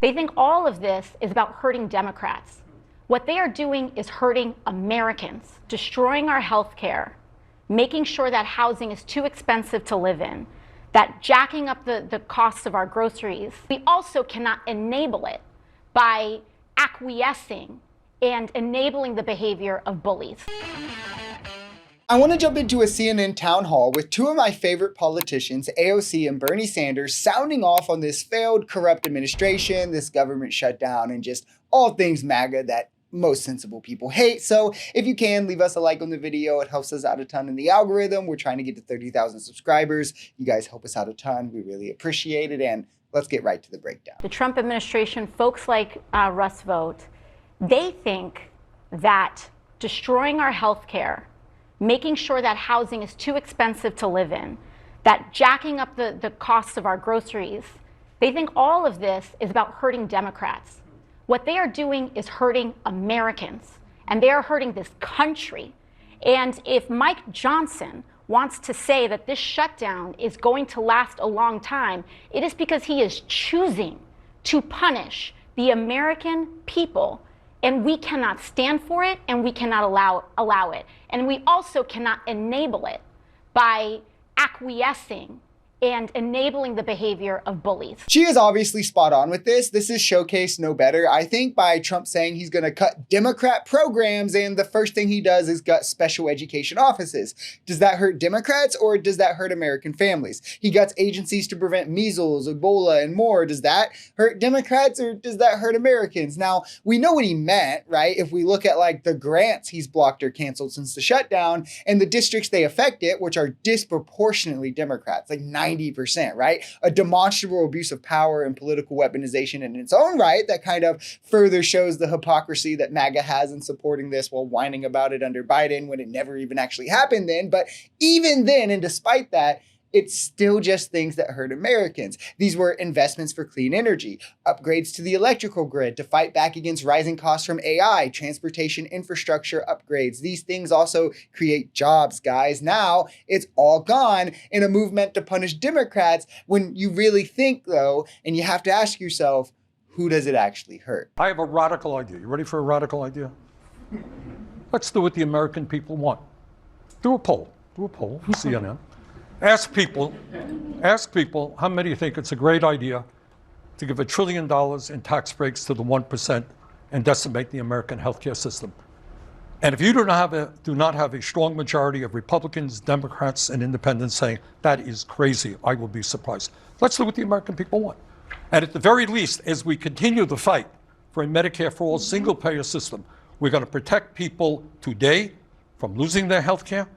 They think all of this is about hurting Democrats. What they are doing is hurting Americans, destroying our health care, making sure that housing is too expensive to live in, that jacking up the costs of our groceries. We also cannot enable it by acquiescing and enabling the behavior of bullies. I want to jump into a CNN town hall with two of my favorite politicians, AOC and Bernie Sanders, sounding off on this failed, corrupt administration, this government shutdown, and just all things MAGA that most sensible people hate. So if you can, leave us a like on the video. It helps us out a ton in the algorithm. We're trying to get to 30,000 subscribers. You guys help us out a ton. We really appreciate it. And let's get right to the breakdown. The Trump administration, folks like Russ Vought, they think that destroying our health care, making sure that housing is too expensive to live in, that jacking up the costs of our groceries, they think all of this is about hurting Democrats. What they are doing is hurting Americans, and they are hurting this country. And if Mike Johnson wants to say that this shutdown is going to last a long time, it is because he is choosing to punish the American people. And we cannot stand for it, and we cannot allow it. And we also cannot enable it by acquiescing and enabling the behavior of bullies. She is obviously spot on with this. This is showcased no better, I think, by Trump saying he's going to cut Democrat programs, and the first thing he does is gut special education offices. Does that hurt Democrats, or does that hurt American families? He guts agencies to prevent measles, Ebola, and more. Does that hurt Democrats, or does that hurt Americans? Now, we know what he meant, right? If we look at like the grants he's blocked or canceled since the shutdown, and the districts they affect it, which are disproportionately Democrats, like 90%, right? A demonstrable abuse of power and political weaponization in its own right that kind of further shows the hypocrisy that MAGA has in supporting this while whining about it under Biden when it never even actually happened then. But even then, and despite that, it's still just things that hurt Americans. These were investments for clean energy, upgrades to the electrical grid to fight back against rising costs from AI, transportation infrastructure upgrades. These things also create jobs, guys. Now it's all gone in a movement to punish Democrats when you really think, though, and you have to ask yourself, who does it actually hurt? I have a radical idea. You ready for a radical idea? Let's do what the American people want. Do a poll, CNN. Ask people how many think it's a great idea to give $1 trillion in tax breaks to the 1% and decimate the American healthcare system. And if you do not have a strong majority of Republicans, Democrats, and independents saying that is crazy, I will be surprised. Let's do what the American people want. And at the very least, as we continue the fight for a Medicare for all single-payer system, we're going to protect people today from losing their healthcare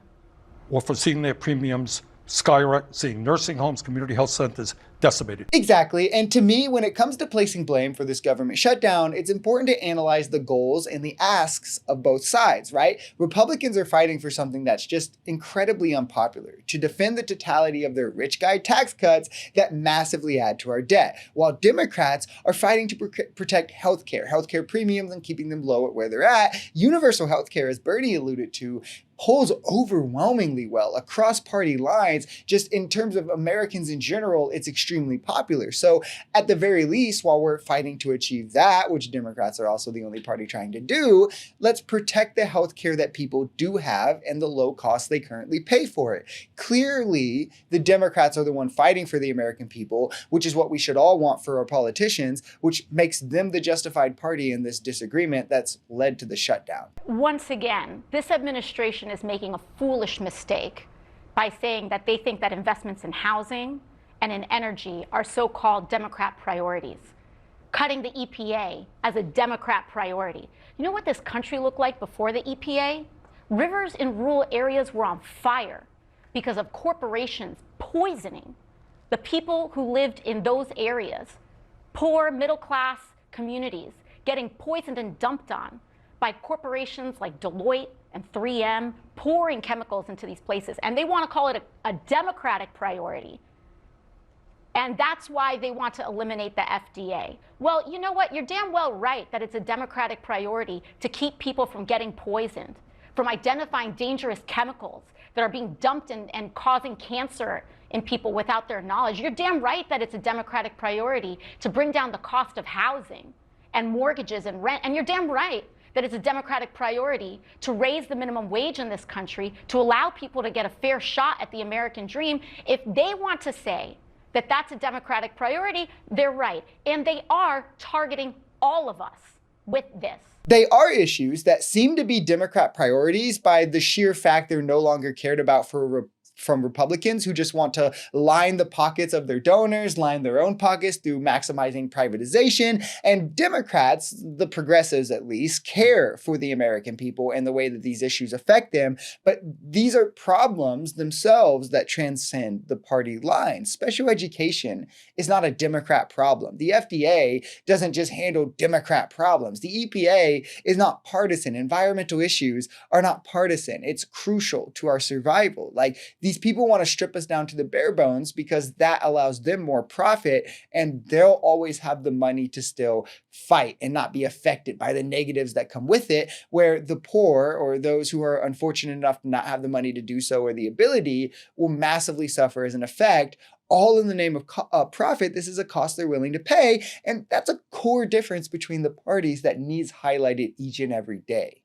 or for seeing their premiums skyrocket, seeing nursing homes, community health centers decimated. Exactly. And to me, when it comes to placing blame for this government shutdown, it's important to analyze the goals and the asks of both sides, right? Republicans are fighting for something that's just incredibly unpopular, to defend the totality of their rich guy tax cuts that massively add to our debt, while Democrats are fighting to protect healthcare premiums and keeping them low at where they're at. Universal healthcare, as Bernie alluded to, polls overwhelmingly well across party lines. Just in terms of Americans in general, it's extremely popular. So at the very least, while we're fighting to achieve that, which Democrats are also the only party trying to do, let's protect the healthcare that people do have and the low costs they currently pay for it. Clearly, the Democrats are the one fighting for the American people, which is what we should all want for our politicians, which makes them the justified party in this disagreement that's led to the shutdown. Once again, this administration is making a foolish mistake by saying that they think that investments in housing and in energy are so-called Democrat priorities. Cutting the EPA as a Democrat priority. You know what this country looked like before the EPA? Rivers in rural areas were on fire because of corporations poisoning the people who lived in those areas. Poor middle-class communities getting poisoned and dumped on by corporations like Deloitte and 3M pouring chemicals into these places. And they want to call it a Democratic priority. And that's why they want to eliminate the FDA. Well, you know what? You're damn well right that it's a Democratic priority to keep people from getting poisoned, from identifying dangerous chemicals that are being dumped and causing cancer in people without their knowledge. You're damn right that it's a Democratic priority to bring down the cost of housing and mortgages and rent. And you're damn right that it's a Democratic priority to raise the minimum wage in this country, to allow people to get a fair shot at the American dream. If they want to say that that's a Democratic priority, they're right. And they are targeting all of us with this. They are issues that seem to be Democrat priorities by the sheer fact they're no longer cared about from Republicans who just want to line the pockets of their donors, line their own pockets through maximizing privatization. And Democrats, the progressives at least, care for the American people and the way that these issues affect them. But these are problems themselves that transcend the party lines. Special education is not a Democrat problem. The FDA doesn't just handle Democrat problems. The EPA is not partisan. Environmental issues are not partisan. It's crucial to our survival. Like, these people want to strip us down to the bare bones because that allows them more profit, and they'll always have the money to still fight and not be affected by the negatives that come with it, where the poor or those who are unfortunate enough to not have the money to do so or the ability will massively suffer as an effect, all in the name of profit. This is a cost they're willing to pay, and that's a core difference between the parties that needs highlighted each and every day.